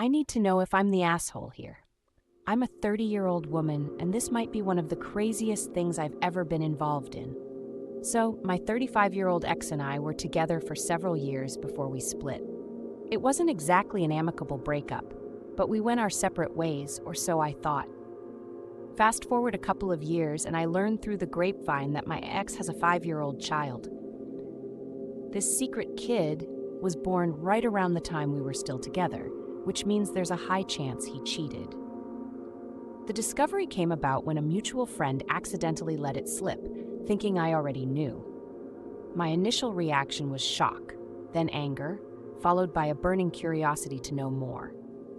I need to know if I'm the asshole here. I'm a 30-year-old woman, and this might be one of the craziest things I've ever been involved in. So, my 35-year-old ex and I were together for several years before we split. It wasn't exactly an amicable breakup, but we went our separate ways, or so I thought. Fast forward a couple of years, and I learned through the grapevine that my ex has a 5-year-old child. This secret kid was born right around the time we were still together, which means there's a high chance he cheated. The discovery came about when a mutual friend accidentally let it slip, thinking I already knew. My initial reaction was shock, then anger, followed by a burning curiosity to know more.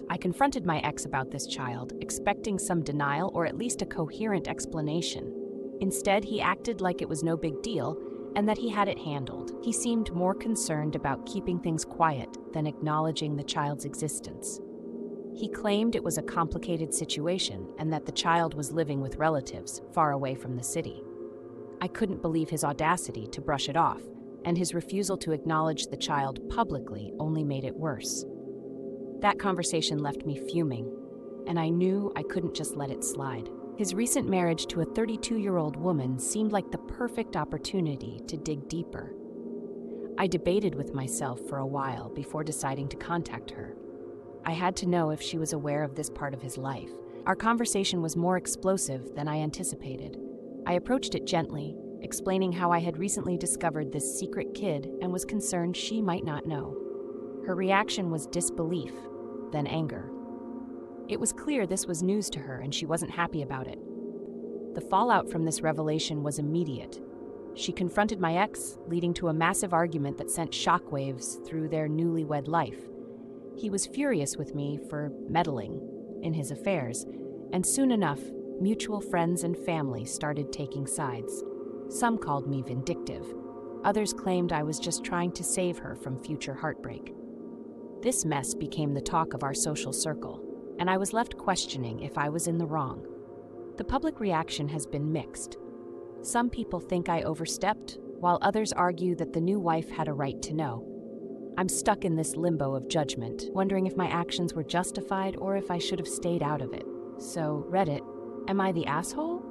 I confronted my ex about this child, expecting some denial or at least a coherent explanation. Instead, he acted like it was no big deal and that he had it handled. He seemed more concerned about keeping things quiet than acknowledging the child's existence. He claimed it was a complicated situation and that the child was living with relatives far away from the city. I couldn't believe his audacity to brush it off, and his refusal to acknowledge the child publicly only made it worse. That conversation left me fuming, and I knew I couldn't just let it slide. His recent marriage to a 32-year-old woman seemed like the perfect opportunity to dig deeper. I debated with myself for a while before deciding to contact her. I had to know if she was aware of this part of his life. Our conversation was more explosive than I anticipated. I approached it gently, explaining how I had recently discovered this secret kid and was concerned she might not know. Her reaction was disbelief, then anger. It was clear this was news to her and she wasn't happy about it. The fallout from this revelation was immediate. She confronted my ex, leading to a massive argument that sent shockwaves through their newlywed life. He was furious with me for meddling in his affairs, and soon enough, mutual friends and family started taking sides. Some called me vindictive. Others claimed I was just trying to save her from future heartbreak. This mess became the talk of our social circle, and I was left questioning if I was in the wrong. The public reaction has been mixed. Some people think I overstepped, while others argue that the new wife had a right to know. I'm stuck in this limbo of judgment, wondering if my actions were justified or if I should have stayed out of it. So, Reddit, am I the asshole?